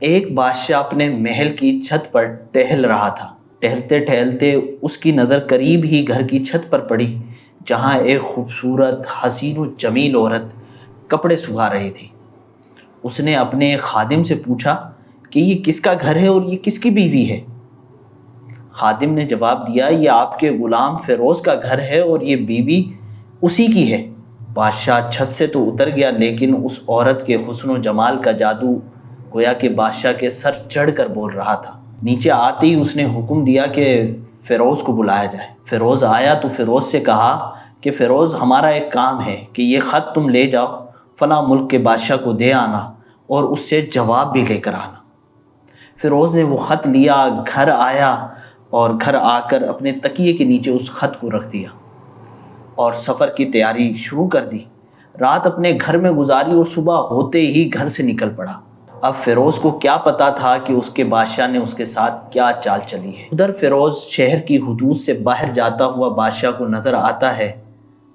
ایک بادشاہ اپنے محل کی چھت پر ٹہل رہا تھا۔ ٹہلتے ٹہلتے اس کی نظر قریب ہی گھر کی چھت پر پڑی، جہاں ایک خوبصورت حسین و جمیل عورت کپڑے سکھا رہی تھی۔ اس نے اپنے خادم سے پوچھا کہ یہ کس کا گھر ہے اور یہ کس کی بیوی ہے؟ خادم نے جواب دیا، یہ آپ کے غلام فیروز کا گھر ہے اور یہ بیوی اسی کی ہے۔ بادشاہ چھت سے تو اتر گیا، لیکن اس عورت کے حسن و جمال کا جادو گویا کہ بادشاہ کے سر چڑھ کر بول رہا تھا۔ نیچے آتے ہی اس نے حکم دیا کہ فیروز کو بلایا جائے۔ فیروز آیا تو فیروز سے کہا کہ فیروز، ہمارا ایک کام ہے کہ یہ خط تم لے جاؤ، فلاں ملک کے بادشاہ کو دے آنا اور اس سے جواب بھی لے کر آنا۔ فیروز نے وہ خط لیا، گھر آیا اور گھر آ کر اپنے تکیے کے نیچے اس خط کو رکھ دیا اور سفر کی تیاری شروع کر دی۔ رات اپنے گھر میں گزاری اور صبح ہوتے ہی گھر سے نکل پڑا۔ اب فیروز کو کیا پتا تھا کہ اس کے بادشاہ نے اس کے ساتھ کیا چال چلی ہے۔ ادھر فیروز شہر کی حدود سے باہر جاتا ہوا بادشاہ کو نظر آتا ہے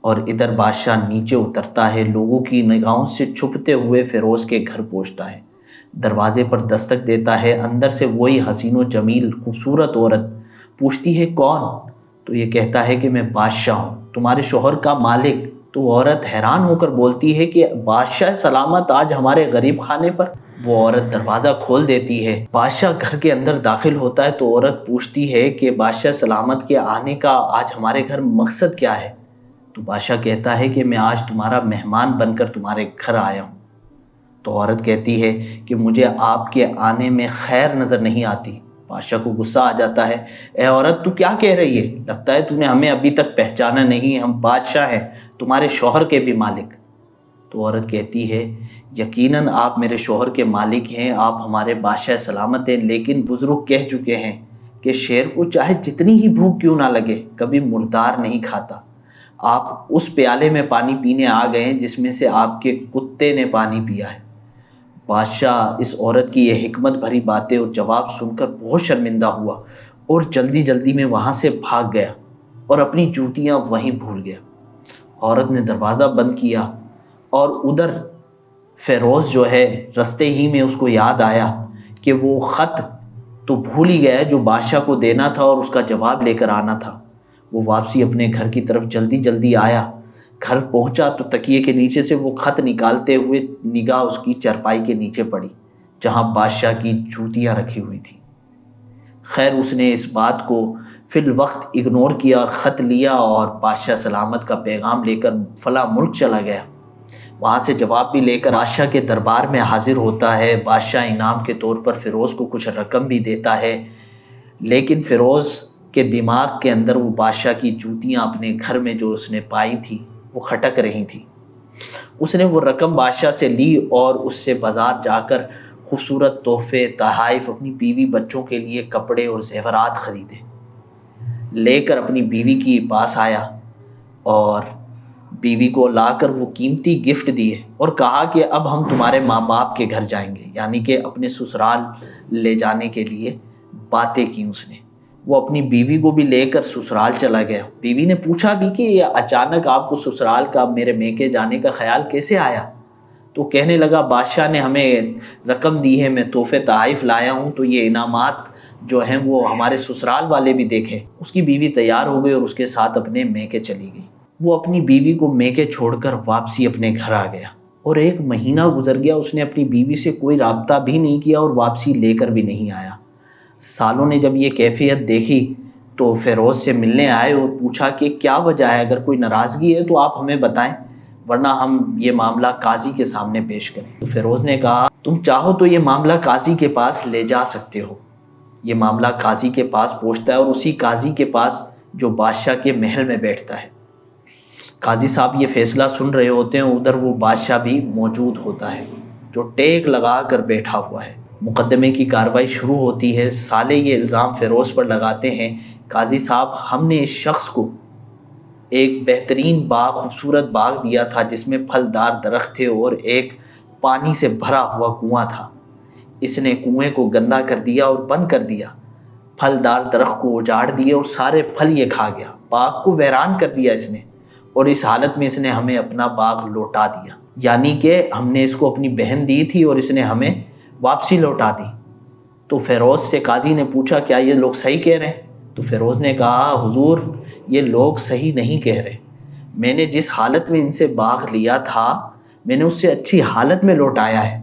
اور ادھر بادشاہ نیچے اترتا ہے، لوگوں کی نگاہوں سے چھپتے ہوئے فیروز کے گھر پہنچتا ہے، دروازے پر دستک دیتا ہے۔ اندر سے وہی حسین و جمیل خوبصورت عورت پوچھتی ہے، کون؟ تو یہ کہتا ہے کہ میں بادشاہ ہوں، تمہارے شوہر کا مالک۔ تو عورت حیران ہو کر بولتی ہے کہ بادشاہ سلامت آج ہمارے غریب خانے پر۔ وہ عورت دروازہ کھول دیتی ہے، بادشاہ گھر کے اندر داخل ہوتا ہے تو عورت پوچھتی ہے کہ بادشاہ سلامت کے آنے کا آج ہمارے گھر مقصد کیا ہے؟ تو بادشاہ کہتا ہے کہ میں آج تمہارا مہمان بن کر تمہارے گھر آیا ہوں۔ تو عورت کہتی ہے کہ مجھے آپ کے آنے میں خیر نظر نہیں آتی۔ بادشاہ کو غصہ آ جاتا ہے، اے عورت تو کیا کہہ رہی ہے؟ لگتا ہے تو نے ہمیں ابھی تک پہچانا نہیں، ہم بادشاہ ہیں، تمہارے شوہر کے بھی مالک۔ تو عورت کہتی ہے، یقیناً آپ میرے شوہر کے مالک ہیں، آپ ہمارے بادشاہ سلامت ہیں، لیکن بزرگ کہہ چکے ہیں کہ شیر کو چاہے جتنی ہی بھوک کیوں نہ لگے کبھی مردار نہیں کھاتا۔ آپ اس پیالے میں پانی پینے آ گئے ہیں جس میں سے آپ کے کتے نے پانی پیا ہے۔ بادشاہ اس عورت کی یہ حکمت بھری باتیں اور جواب سن کر بہت شرمندہ ہوا اور جلدی جلدی میں وہاں سے بھاگ گیا اور اپنی جوتیاں وہیں بھول گیا۔ عورت نے دروازہ بند کیا اور ادھر فیروز جو ہے رستے ہی میں اس کو یاد آیا کہ وہ خط تو بھول ہی گیا جو بادشاہ کو دینا تھا اور اس کا جواب لے کر آنا تھا۔ وہ واپسی اپنے گھر کی طرف جلدی جلدی آیا۔ گھر پہنچا تو تکیے کے نیچے سے وہ خط نکالتے ہوئے نگاہ اس کی چارپائی کے نیچے پڑی جہاں بادشاہ کی جوتیاں رکھی ہوئی تھیں۔ خیر اس نے اس بات کو فی الوقت اگنور کیا اور خط لیا اور بادشاہ سلامت کا پیغام لے کر فلاں ملک چلا گیا۔ وہاں سے جواب بھی لے کر بادشاہ کے دربار میں حاضر ہوتا ہے۔ بادشاہ انعام کے طور پر فیروز کو کچھ رقم بھی دیتا ہے، لیکن فیروز کے دماغ کے اندر وہ بادشاہ کی جوتیاں اپنے گھر میں جو اس نے پائی تھی وہ کھٹک رہی تھی۔ اس نے وہ رقم بادشاہ سے لی اور اس سے بازار جا کر خوبصورت تحفے، تحائف، اپنی بیوی بچوں کے لیے کپڑے اور زیورات خریدے، لے کر اپنی بیوی کے پاس آیا اور بیوی کو لا کر وہ قیمتی گفٹ دیے اور کہا کہ اب ہم تمہارے ماں باپ کے گھر جائیں گے، یعنی کہ اپنے سسرال لے جانے کے لیے باتیں کی اس نے۔ وہ اپنی بیوی کو بھی لے کر سسرال چلا گیا۔ بیوی نے پوچھا بھی کہ یہ اچانک آپ کو سسرال کا میرے میکے جانے کا خیال کیسے آیا؟ تو کہنے لگا بادشاہ نے ہمیں رقم دی ہے، میں تحفے تحائف لایا ہوں، تو یہ انعامات جو ہیں وہ ہمارے سسرال والے بھی دیکھیں۔ اس کی بیوی تیار ہو گئی اور اس کے ساتھ اپنے میکے چلی گئی۔ وہ اپنی بیوی کو میکے چھوڑ کر واپسی اپنے گھر آ گیا اور ایک مہینہ گزر گیا، اس نے اپنی بیوی سے کوئی رابطہ بھی نہیں کیا اور واپسی لے کر بھی نہیں آیا۔ سالوں نے جب یہ کیفیت دیکھی تو فیروز سے ملنے آئے اور پوچھا کہ کیا وجہ ہے، اگر کوئی ناراضگی ہے تو آپ ہمیں بتائیں ورنہ ہم یہ معاملہ قاضی کے سامنے پیش کریں۔ تو فیروز نے کہا تم چاہو تو یہ معاملہ قاضی کے پاس لے جا سکتے ہو۔ یہ معاملہ قاضی کے پاس پہنچتا ہے اور اسی قاضی کے پاس جو بادشاہ کے محل میں بیٹھتا ہے۔ قاضی صاحب یہ فیصلہ سن رہے ہوتے ہیں، ادھر وہ بادشاہ بھی موجود ہوتا ہے جو ٹیک لگا کر بیٹھا ہوا ہے۔ مقدمے کی کارروائی شروع ہوتی ہے۔ سالے یہ الزام فیروز پر لگاتے ہیں، قاضی صاحب ہم نے اس شخص کو ایک بہترین باغ، خوبصورت باغ دیا تھا جس میں پھلدار درخت تھے اور ایک پانی سے بھرا ہوا کنواں تھا۔ اس نے کنویں کو گندا کر دیا اور بند کر دیا، پھلدار درخت کو اجاڑ دیے اور سارے پھل یہ کھا گیا، باغ کو ویران کر دیا اس نے، اور اس حالت میں اس نے ہمیں اپنا باغ لوٹا دیا، یعنی کہ ہم نے اس کو اپنی بہن دی تھی اور اس نے ہمیں واپسی لوٹا دی۔ تو فیروز سے قاضی نے پوچھا کیا یہ لوگ صحیح کہہ رہے ہیں؟ تو فیروز نے کہا حضور یہ لوگ صحیح نہیں کہہ رہے، میں نے جس حالت میں ان سے باغ لیا تھا میں نے اس سے اچھی حالت میں لوٹایا ہے۔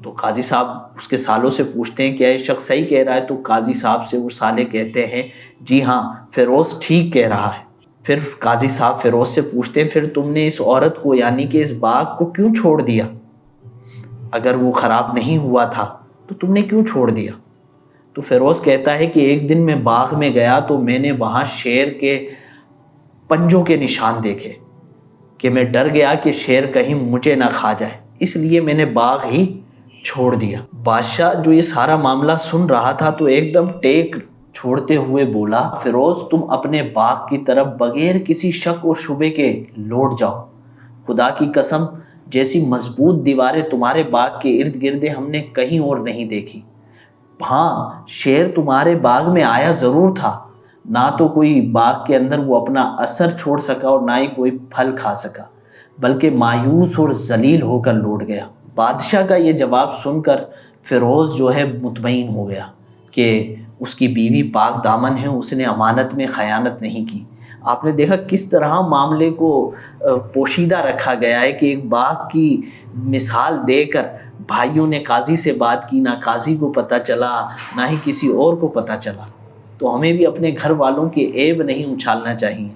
تو قاضی صاحب اس کے سالوں سے پوچھتے ہیں کیا یہ شخص صحیح کہہ رہا ہے؟ تو قاضی صاحب سے وہ سالے کہتے ہیں جی ہاں فیروز ٹھیک کہہ رہا ہے۔ پھر قاضی صاحب فیروز سے پوچھتے ہیں پھر تم نے اس عورت کو یعنی کہ اس باغ کو کیوں چھوڑ دیا؟ اگر وہ خراب نہیں ہوا تھا تو تم نے کیوں چھوڑ دیا؟ تو فیروز کہتا ہے کہ ایک دن میں باغ میں گیا تو میں نے وہاں شیر کے پنجوں کے نشان دیکھے کہ میں ڈر گیا کہ شیر کہیں مجھے نہ کھا جائے، اس لیے میں نے باغ ہی چھوڑ دیا۔ بادشاہ جو یہ سارا معاملہ سن رہا تھا تو ایک دم ٹیک چھوڑتے ہوئے بولا فیروز تم اپنے باغ کی طرف بغیر کسی شک اور شبے کے لوٹ جاؤ، خدا کی قسم جیسی مضبوط دیواریں تمہارے باغ کے ارد گرد ہم نے کہیں اور نہیں دیکھی۔ ہاں شیر تمہارے باغ میں آیا ضرور تھا، نہ تو کوئی باغ کے اندر وہ اپنا اثر چھوڑ سکا اور نہ ہی کوئی پھل کھا سکا، بلکہ مایوس اور ذلیل ہو کر لوٹ گیا۔ بادشاہ کا یہ جواب سن کر فیروز جو ہے مطمئن ہو گیا کہ اس کی بیوی پاک دامن ہے، اس نے امانت میں خیانت نہیں کی۔ آپ نے دیکھا کس طرح معاملے کو پوشیدہ رکھا گیا ہے کہ ایک باغ کی مثال دے کر بھائیوں نے قاضی سے بات کی، نہ قاضی کو پتہ چلا نہ ہی کسی اور کو پتہ چلا۔ تو ہمیں بھی اپنے گھر والوں کے عیب نہیں اچھالنا چاہیے۔